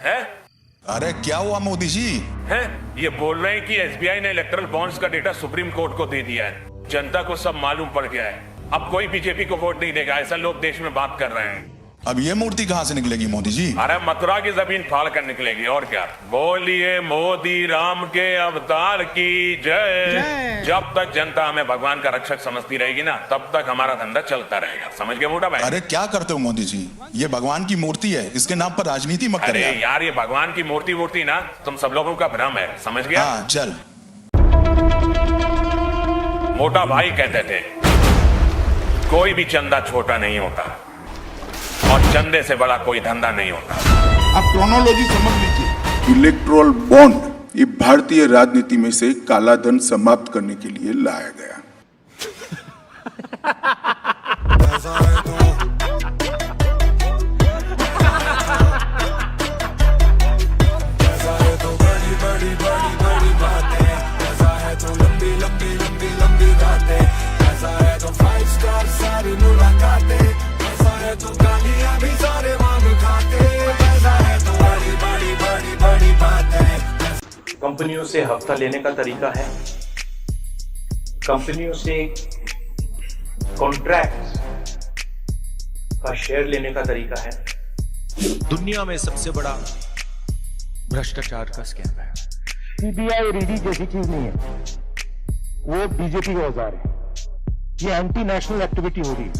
है? अरे क्या हुआ मोदी जी? है ये बोल रहे हैं कि एसबीआई ने इलेक्टोरल बॉन्ड्स का डेटा सुप्रीम कोर्ट को दे दिया है। जनता को सब मालूम पड़ गया है। अब कोई बीजेपी को वोट नहीं देगा, ऐसा लोग देश में बात कर रहे हैं। अब ये मूर्ति कहाँ से निकलेगी मोदी जी? अरे मथुरा की जमीन फाड़ कर निकलेगी, और क्या। बोलिए मोदी राम के अवतार की जय। जब तक जनता हमें भगवान का रक्षक समझती रहेगी ना, तब तक हमारा धंधा चलता रहेगा। समझ गए मोटा भाई? अरे क्या करते हो मोदी जी? ये भगवान की मूर्ति है, इसके नाम पर राजनीति मत अरे करें यार, ये भगवान की मूर्ति ना तुम सब लोगों का भ्रम है। समझ गया? हाँ चल। मोटा भाई कहते थे कोई भी चंदा छोटा नहीं होता और चंदे से बड़ा कोई धंधा नहीं होता। आप क्रोनोलॉजी समझ लीजिए। इलेक्टोरल बॉन्ड ये भारतीय राजनीति में से काला धन समाप्त करने के लिए लाया गया। कंपनियों से हफ्ता लेने का तरीका है, कंपनियों से कॉन्ट्रैक्ट का शेयर लेने का तरीका है। दुनिया में सबसे बड़ा भ्रष्टाचार का स्कैम है। सीबीआई और ईडी जैसी चीज नहीं है, वो बीजेपी का औजार है। ये एंटी नेशनल एक्टिविटी हो रही है,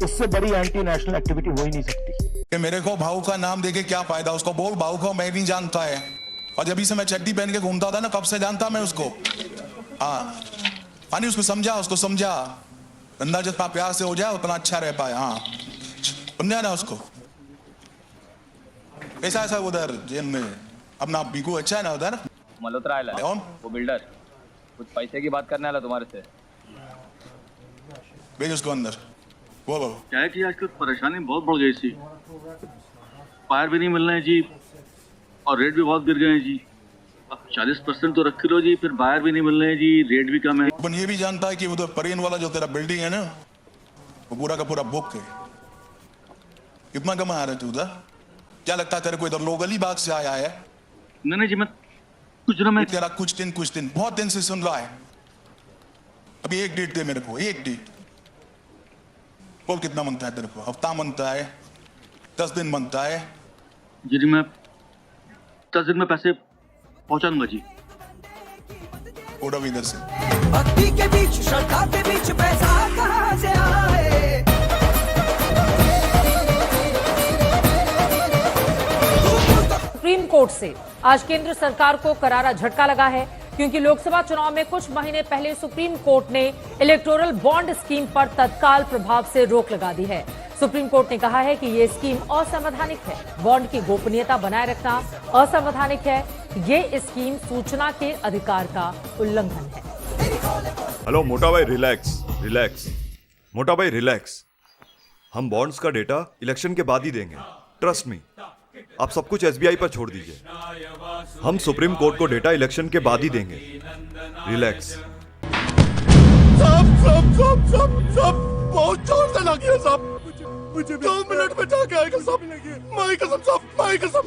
इससे बड़ी एंटी नेशनल एक्टिविटी हो ही नहीं सकती। कि मेरे को भाऊ का नाम देके क्या फायदा? उसको बोल भाऊ को मैं नहीं जानता है, और जब से मैं चड्डी पहन के घूमता था ना, कब से जानता मैं उसको। हाँ यानी उसको समझा अंदर जितना प्यार से हो जाए उतना अच्छा रह पाए। हाँ समझा ना उसको। ऐसा उधर जेल में अपना बीकू अच्छा है ना उधर मल्होत्रा आया कौन? वो बिल्डर कुछ पैसे की बात करने वाला तुम्हारे से। भेज उसको अंदर। बोलो क्या है कि आजकल परेशानी बहुत बढ़ गई थी, फायर भी नहीं मिल रहे हैं जी, और रेट भी बहुत गिर गए हैं जी। अब 40% तो रख लो जी, फिर बायर भी नहीं मिल रहे हैं जी, रेट भी कम है। अपन ये भी जानता है कि उधर परेन वाला जो तेरा बिल्डिंग है ना, वो पूरा का पूरा बुक है। कितना कमा रहे थे उधर? क्या लगता है तेरे को इधर लोगली बाग से आया है? नहीं जी, मैं कुछ ना, मैं तेरा कुछ दिन बहुत दिन से सुन रहा है। अभी एक डेट दे मेरे को, एक डेट बोल। कितना बनता है तेरे को? हफ्ता बनता है, 10 दिन बनता है? जी मैं 10 दिन में पैसे पहुंचाऊंगा जी। उड़ो इधर से। भक्ति के बीच श्रद्धा के बीच पैसा कहां से आए? सुप्रीम कोर्ट से आज केंद्र सरकार को करारा झटका लगा है, क्योंकि लोकसभा चुनाव में कुछ महीने पहले सुप्रीम कोर्ट ने इलेक्टोरल बॉन्ड स्कीम पर तत्काल प्रभाव से रोक लगा दी है। सुप्रीम कोर्ट ने कहा है कि ये स्कीम असंवैधानिक है, बॉन्ड की गोपनीयता बनाए रखना असंवैधानिक है, ये स्कीम सूचना के अधिकार का उल्लंघन है। हेलो मोटा भाई, रिलैक्स मोटा भाई रिलैक्स। हम बॉन्ड्स का डेटा इलेक्शन के बाद ही देंगे, ट्रस्ट मी। आप सब कुछ एसबीआई पर छोड़ दीजिए। हम सुप्रीम कोर्ट को डेटा इलेक्शन के बाद ही देंगे। रिलैक्स। सब बहुत जोर से लगी सब। मुझे 2 मिनट में जाके आएगा सब। माई कसम सब, माई कसम।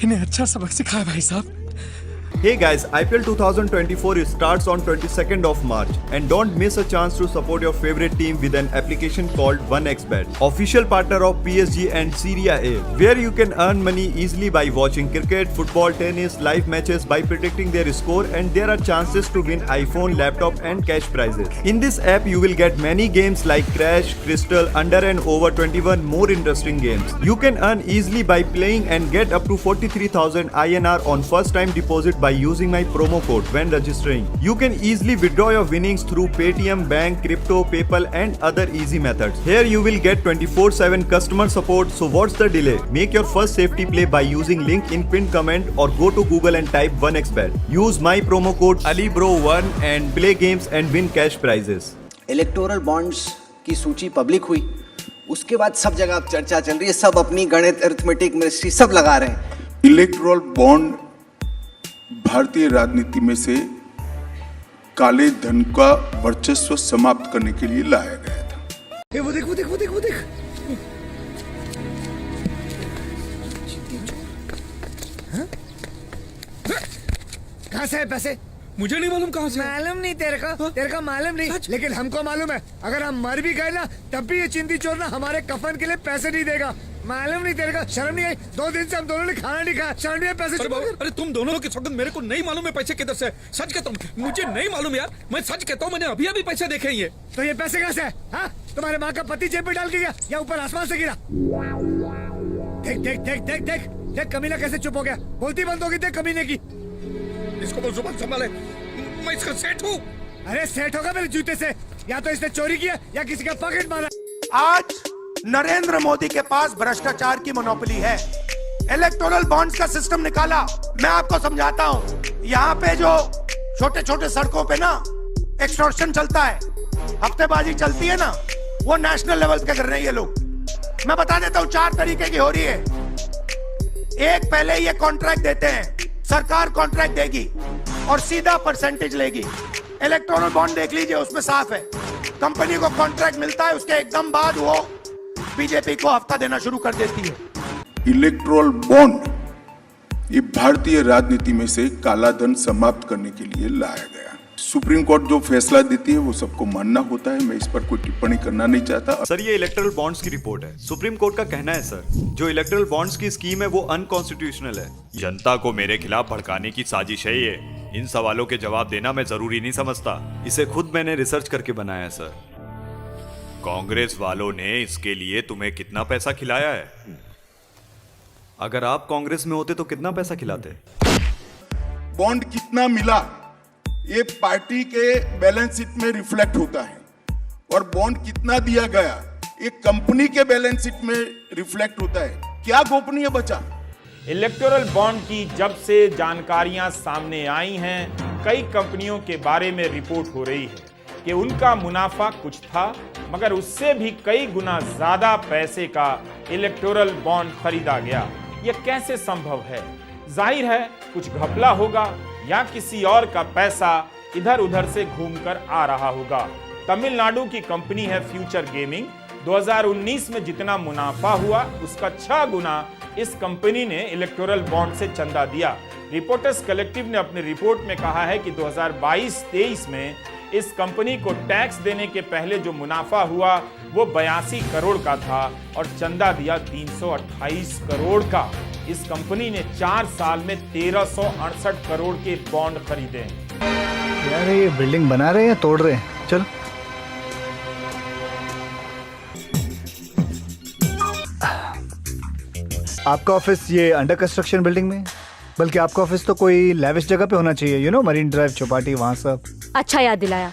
इन्हें अच्छा सबक सिखाया भाई साहब। Hey guys, IPL 2024 starts on 22nd of March and don't miss a chance to support your favorite team with an application called 1xBet, official partner of PSG and Serie A, where you can earn money easily by watching cricket, football, tennis, live matches by predicting their score, and there are chances to win iPhone, laptop and cash prizes. In this app you will get many games like Crash, Crystal, Under and Over 21 more interesting games. You can earn easily by playing and get up to 43,000 INR on first time deposit by using my promo code when registering. You can easily withdraw your winnings through Paytm, bank, crypto, PayPal and other easy methods. Here you will get 24/7 customer support, so what's the delay? Make your first safety play by using link in pinned comment or go to Google and type 1xBet. Use my promo code AliBro1 and play games and win cash prizes. Electoral bonds की सूची public हुई, उसके बाद सब जगह अब चर्चा चल रही है, सब अपनी गणित, अरिथमेटिक, मिनिस्ट्री सब लगा रहे हैं। इलेक्टोरल बॉन्ड भारतीय राजनीति में से काले धन का वर्चस्व समाप्त करने के लिए लाया गया था। वो देख वो देख वो देख वो देख। कहाँ से है पैसे? मुझे नहीं मालूम कहाँ से। मालूम नहीं तेरे को मालूम नहीं, लेकिन हमको मालूम है। अगर हम मर भी गए ना तब भी ये चिंदी चोर ना हमारे कफन के लिए पैसे नहीं देगा। मालूम नहीं तेरे को? शर्म नहीं आई? 2 दिन से हम दोनों ने खाना नहीं खाया, शर्म नहीं आई? पैसे अरे तुम दोनों की सौगंध, मेरे को नहीं मालूम है पैसे किधर से। सच कहता हूँ, मुझे नहीं मालूम यार, मैं सच कहता हूँ, मैंने अभी अभी पैसे देखे ही है। तो ये पैसे कहाँ से है? हाँ? तुम्हारे माँ का पति जेब में डाल के गया या ऊपर आसमान से गिरा? देख देख देख देख देख देख कमीना कैसे चुप हो गया, बोलती बंद होगी। देख कमीने की। इसको बोल जुबान संभाले, मैं इसका सेठ हूँ। अरे सेठ होगा मेरे जूते से, या तो इसने चोरी किया या किसी का पॉकेट मारा। आज नरेंद्र मोदी के पास भ्रष्टाचार की मोनोपोली है। इलेक्टोरल बॉन्ड्स का सिस्टम निकाला। मैं आपको समझाता हूँ। यहाँ पे जो छोटे छोटे सड़कों पे ना एक्सटॉर्शन चलता है, हफ्तेबाजी चलती है ना, वो नेशनल लेवल पे कर रहे हैं ये लोग। मैं बता देता हूँ 4 तरीके की हो रही है। एक, पहले ये कॉन्ट्रैक्ट देते हैं, सरकार कॉन्ट्रैक्ट देगी और सीधा परसेंटेज लेगी। इलेक्टोरल बॉन्ड देख लीजिए, उसमें साफ है। कंपनी को कॉन्ट्रैक्ट मिलता है, उसके एकदम बाद वो बीजेपी को हफ्ता देना शुरू कर देती है। इलेक्टोरल बॉन्ड ये भारतीय राजनीति में से काला धन समाप्त करने के लिए लाया गया। सुप्रीम कोर्ट जो फैसला देती है वो सबको मानना होता है। मैं इस पर कोई टिप्पणी करना नहीं चाहता। सर, ये इलेक्टोरल बॉन्ड्स की रिपोर्ट है। सुप्रीम कोर्ट का कहना है सर, जो इलेक्टोरल बॉन्ड्स की स्कीम है वो अनकॉन्स्टिट्यूशनल है। जनता को मेरे खिलाफ भड़काने की साजिश है ये। इन सवालों के जवाब देना मैं जरूरी नहीं समझता। इसे खुद मैंने रिसर्च करके बनाया है सर। कांग्रेस वालों ने इसके लिए तुम्हें कितना पैसा खिलाया है? अगर आप कांग्रेस में होते तो कितना पैसा खिलाते? बॉन्ड कितना मिला ये पार्टी के बैलेंस शीट में रिफ्लेक्ट होता है, और बॉन्ड कितना दिया गया ये कंपनी के बैलेंस शीट में रिफ्लेक्ट होता है। क्या गोपनीय बचा? इलेक्टोरल बॉन्ड की जब से जानकारियां सामने आई हैं, कई कंपनियों के बारे में रिपोर्ट हो रही है कि उनका मुनाफा कुछ था, मगर उससे भी कई गुना ज्यादा पैसे का इलेक्टोरल बॉन्ड खरीदा गया। यह कैसे संभव है? जाहिर है कुछ घपला होगा या किसी और का पैसा इधर उधर से घूमकर आ रहा होगा। तमिलनाडु की कंपनी है फ्यूचर गेमिंग। 2019 में जितना मुनाफा हुआ उसका 6 गुना इस कंपनी ने इलेक्टोरल बॉन्ड से चंदा दिया। रिपोर्टर्स कलेक्टिव ने अपनी रिपोर्ट में कहा है कि 2022-23 में इस कंपनी को टैक्स देने के पहले जो मुनाफा हुआ वो 82 करोड़ का था और चंदा दिया 328 करोड़ का। इस कंपनी ने 4 साल में 1368 करोड़ के बॉन्ड खरीदे। यार ये बिल्डिंग बना रहे हैं या तोड़ रहे हैं? चल। आपका ऑफिस ये अंडर कंस्ट्रक्शन बिल्डिंग में? बल्कि आपका ऑफिस तो कोई लेविश जगह पे होना चाहिए, मरीन ड्राइव, चौपाटी, वहां सब। अच्छा याद दिलाया।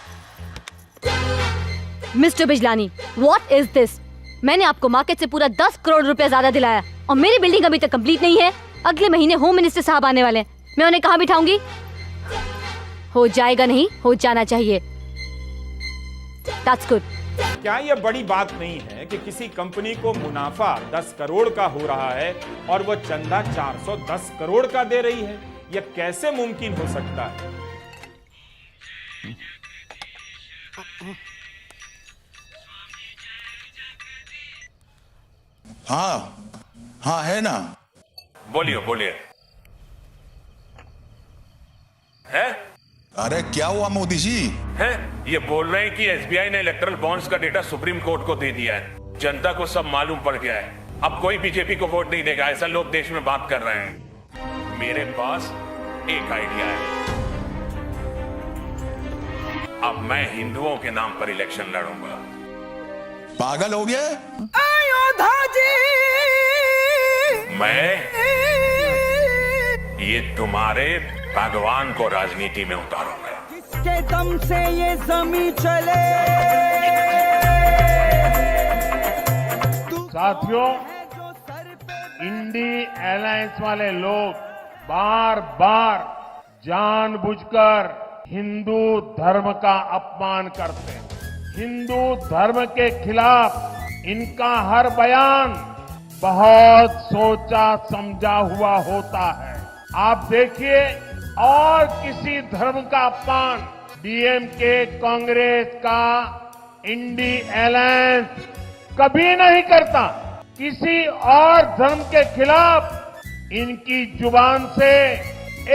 Mister Bijlani, what is this? मैंने आपको मार्केट से पूरा 10 करोड़ रुपया ज्यादा दिलाया और मेरी बिल्डिंग अभी तक कंप्लीट नहीं है। अगले महीने होम मिनिस्टर साहब आने वाले हैं, मैं उन्हें कहाँ बिठाऊंगी? हो जाएगा नहीं, हो जाना चाहिए। That's good. क्या यह बड़ी बात नहीं है कि किसी कंपनी को मुनाफा 10 करोड़ का हो रहा है और वह चंदा 410 करोड़ का दे रही है? यह कैसे मुमकिन हो सकता है? हाँ है ना। बोलिए बोलिए। है? अरे क्या हुआ मोदी जी? है? ये बोल रहे हैं कि एसबीआई ने इलेक्टोरल बॉन्ड्स का डेटा सुप्रीम कोर्ट को दे दिया है। जनता को सब मालूम पड़ गया है। अब कोई बीजेपी को वोट नहीं देगा, ऐसा लोग देश में बात कर रहे हैं। मेरे पास एक आइडिया है। अब मैं हिंदुओं के नाम पर इलेक्शन लड़ूंगा। पागल हो गया? अयोध्या जी मैं ये तुम्हारे भगवान को राजनीति में उतारूंगा। के दम से ये जमीन चले। साथियों, इंडी अलायंस वाले लोग बार बार जानबूझकर हिंदू धर्म का अपमान करते हैं। हिंदू धर्म के खिलाफ इनका हर बयान बहुत सोचा समझा हुआ होता है। आप देखिए, और किसी धर्म का अपमान डीएमके कांग्रेस का इंडी अलायंस कभी नहीं करता। किसी और धर्म के खिलाफ इनकी जुबान से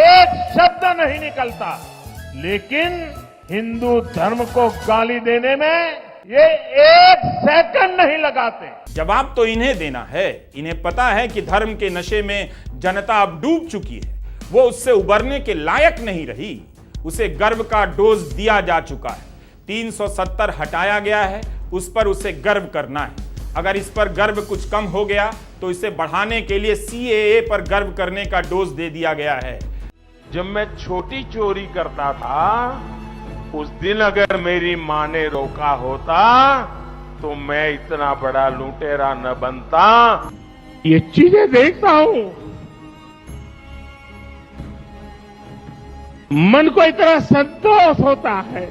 एक शब्द नहीं निकलता, लेकिन हिंदू धर्म को गाली देने में ये एक सेकंड नहीं लगाते। जवाब तो इन्हें देना है। इन्हें पता है कि धर्म के नशे में जनता अब डूब चुकी है, वो उससे उबरने के लायक नहीं रही। उसे गर्व का डोज दिया जा चुका है, 370 हटाया गया है, उस पर उसे गर्व करना है। अगर इस पर गर्व कुछ कम हो गया तो इसे बढ़ाने के लिए सीएए पर गर्व करने का डोज दे दिया गया है। जब मैं छोटी चोरी करता था, उस दिन अगर मेरी माँ ने रोका होता तो मैं इतना बड़ा लुटेरा न बनता। ये चीजें देखता हूं, मन को इतना संतोष होता है।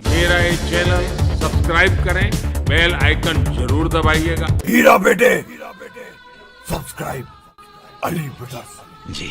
मेरा ये चैनल सब्सक्राइब करें, बेल आइकन जरूर दबाइएगा। हीरा बेटे सब्सक्राइब अली ब्रदर्स जी।